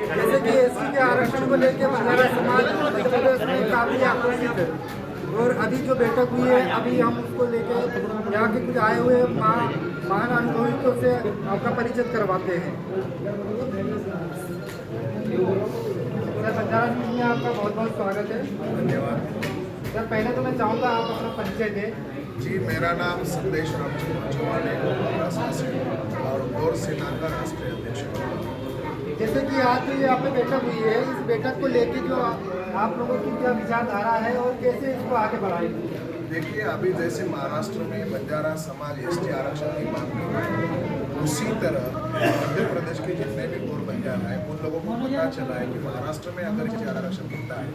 जैसे कि एससी के आरक्षण को लेकर बंजारा समाज मध्य प्रदेश में काफी आक्रोशित है और अभी जो बैठक हुई है अभी हम उसको लेकर यहाँ के कुछ आए हुए महान अनुभवियों से आपका परिचय करवाते हैं। सर बंजारा न्यूज़ में आपका बहुत बहुत स्वागत है। धन्यवाद सर पहले तो मैं चाहूँगा आप अपना परिचय दें। जी। मेरा नाम संदेश रामचंद्र चौहान है और गौर सेना का राष्ट्रीय अध्यक्ष हूँ। जैसे कि आज जो ये आप में बैठक हुई है, इस बैठक को लेकर जो आप लोगों की क्या विचारधारा है और कैसे इसको आगे बढ़ाएंगे? देखिए, अभी जैसे महाराष्ट्र में बंजारा समाज एसटी आरक्षण की मांग कर रहा है, उसी तरह मध्य प्रदेश के जितने भी गोर बंजारा है उन लोगों को पता चला है कि महाराष्ट्र में अगर एसटी आरक्षण मिलता है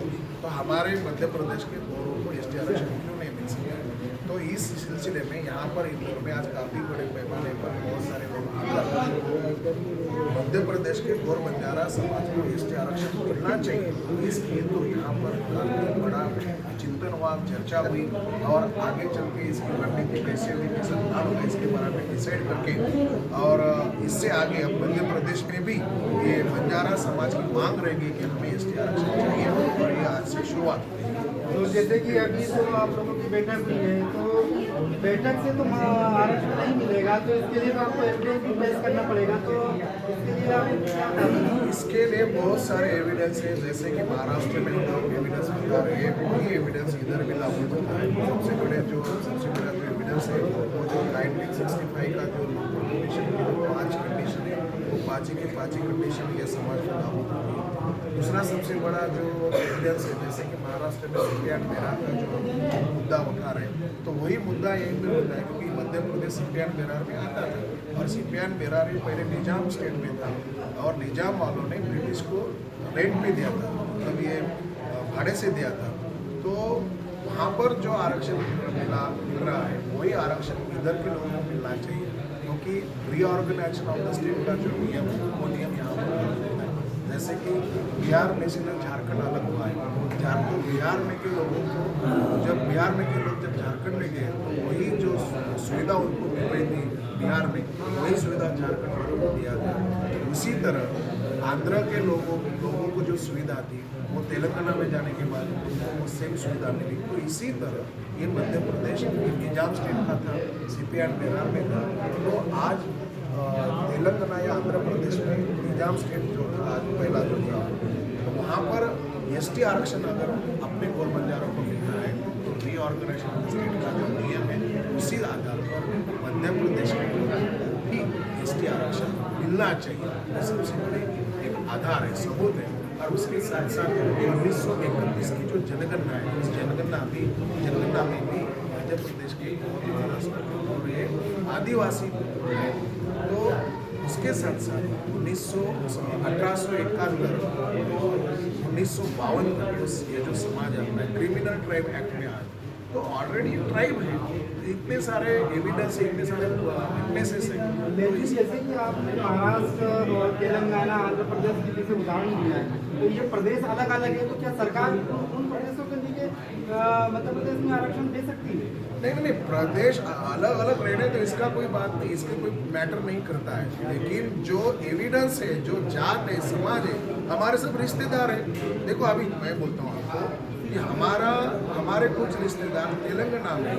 तो हमारे मध्य प्रदेश के गोरों को एसटी आरक्षण क्यों नहीं मिल सकता। तो इस सिलसिले में यहाँ पर इंदौर में आज काफ़ी बड़े पैमाने पर बहुत सारे लोग आकर मध्य प्रदेश के गोर बंजारा समाज को एसटी आरक्षण मिलना चाहिए, इसलिए तो यहाँ पर काफ़ी बड़ा चिंतन हुआ, चर्चा हुई और आगे चल के इसकी रणनीति कैसे हुई, कैसे लाभ होगा इसके बारे में डिसाइड करके और इससे आगे अब मध्य प्रदेश में भी ये बंजारा समाज की मांग रहेगी कि हमें एसटी आरक्षण चाहिए और ये आज से शुरुआत हुई। तो जैसे कि अभी तो आप लोगों की बैठक हुई है, तो बैठक से तो आरक्षण नहीं मिलेगा, तो इसके लिए तो आपको एविडेंस भी पेश करना पड़ेगा। तो इसके लिए आप क्या करेंगे? इसके लिए बहुत सारे एविडेंस है, जैसे कि महाराष्ट्र में हम लोग एविडेंस बता रहे हैं, वही एविडेंस इधर भी लागू होता है। सबसे बड़ा जो एविडेंस है वो जो 1965 का जो कंडीशन की जो 5 कंडीशन है वो पाँच कंडीशन ये समाज में लागू होती है। दूसरा सबसे बड़ा जो एविडेंस है, जैसे कि महाराष्ट्र में सीपीआई बेरार का जो मुद्दा उठा रहे हैं, तो वही मुद्दा यहीं पर होता है क्योंकि मध्य प्रदेश सीपीआई बेरार में आता था और सीपीआई बेरार ही पहले निजाम स्टेट में था और निजाम वालों ने ब्रिटिश को रेंट पे दिया था, मतलब ये भाड़े से दिया था। तो वहाँ पर जो आरक्षण मिल रहा है वही आरक्षण इधर के लोगों को मिलना चाहिए, क्योंकि रीऑर्गेनाइजेशन ऑफ द स्टेट का जो नियम वो नियम यहाँ पर होता है। जैसे कि बिहार में से झारखंड अलग हुआ है, झारखंड बिहार में के लोगों को जब बिहार में के लोग जब झारखंड में गए तो वही जो सुविधा उनको मिल रही थी बिहार में वही सुविधा झारखंड वालों को दिया गया। उसी तरह आंध्र के लोगों को जो सुविधा थी वो तेलंगाना में जाने के बाद उनको सेम सुविधा मिली। तो इसी तरह ये मध्य प्रदेश निजाम स्टेट का था, सीपीआई बेरार में था, तो आज तेलंगाना या आंध्र प्रदेश में निजाम स्टेट जो था आज पहला जो था, तो वहाँ पर एसटी आरक्षण अगर अपने गोर बंजारों को मिलना है तो रीऑर्गेनाइजेशन ऑफ स्टेट का जो नियम है उसी आधार पर मध्य प्रदेश के लोगों को भी एसटी आरक्षण मिलना चाहिए। ये सबसे बड़े एक आधार है, सबूत है। और उसके साथ साथ 1931 की जो जनगणना है, उस जनगणना में भी मध्य प्रदेश के महाराष्ट्र और ये आदिवासी है। तो उसके साथ साथ 1871 तो 1952 तक ये जो समाज आता है क्रिमिनल ट्राइब एक्ट में आया, तो ऑलरेडी ट्राइब है, इतने सारे एविडेंस इतने सारे विटनेसेस हैं। लेकिन जैसे कि आपने महाराष्ट्र और तेलंगाना आंध्र प्रदेश के जैसे उदाहरण दिया है, तो ये प्रदेश अलग अलग है, तो क्या सरकार उन प्रदेशों के लिए मध्य प्रदेश में आरक्षण दे सकती है? नहीं, प्रदेश अलग अलग रहने तो इसका कोई बात नहीं, इसका कोई मैटर नहीं करता है। लेकिन जो एविडेंस है, जो जात है, समाज है, हमारे सब रिश्तेदार हैं। देखो अभी मैं बोलता हूँ आपको कि हमारे कुछ रिश्तेदार तेलंगाना में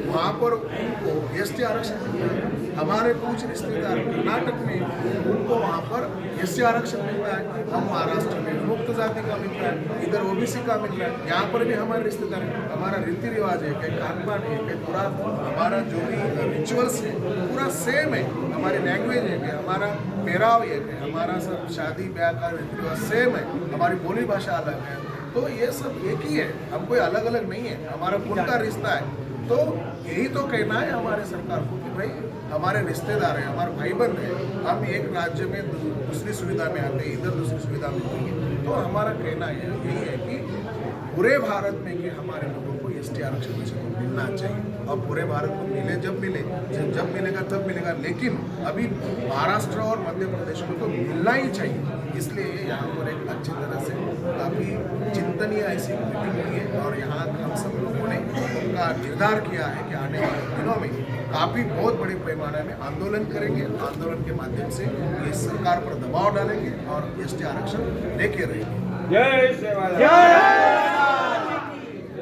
वहाँ पर उनको एसटी आरक्षण मिलता है, हमारे कुछ रिश्तेदार कर्नाटक में उनको वहाँ पर एसटी आरक्षण मिलता है, हम महाराष्ट्र में मुक्त जाति का मिलता है, इधर ओबीसी का मिल रहा है। यहाँ पर भी हमारे रिश्तेदार हैं, हमारा रीति रिवाज है, कहीं खान पान है, कहीं पूरा हमारा जो भी रिचुअल्स है पूरा सेम है, हमारी लैंग्वेज है, हमारा पहराव है, हमारा सब शादी ब्याह का रीति रिवाज सेम है, हमारी बोली भाषा अलग है। तो ये सब एक ही है, हम कोई अलग अलग नहीं है, हमारा खून का रिश्ता है। तो यही तो कहना है हमारे सरकार को कि भाई हमारे रिश्तेदार हैं, हमारे भाई बंद हैं, हम एक राज्य में दूसरी सुविधा में आते हैं, इधर दूसरी सुविधा मिलती है। तो हमारा कहना यही है कि पूरे भारत में कि हमारे लोगों को एसटी आरक्षण मिलना चाहिए और पूरे भारत को मिले जब मिलेगा तब मिलेगा। लेकिन अभी महाराष्ट्र और मध्य प्रदेश को तो मिलना ही चाहिए, इसलिए यहाँ पर एक अच्छी तरह से काफ़ी चिंतनीय ऐसी मीटिंग हुई है और यहाँ हम सब लोगों ने उनका निर्धार किया है कि आने वाले दिनों में काफ़ी बहुत बड़े पैमाने में आंदोलन करेंगे। आंदोलन के माध्यम से ये सरकार पर दबाव डालेंगे और एसटी आरक्षण लेके रहेंगे। जय सेवालाल।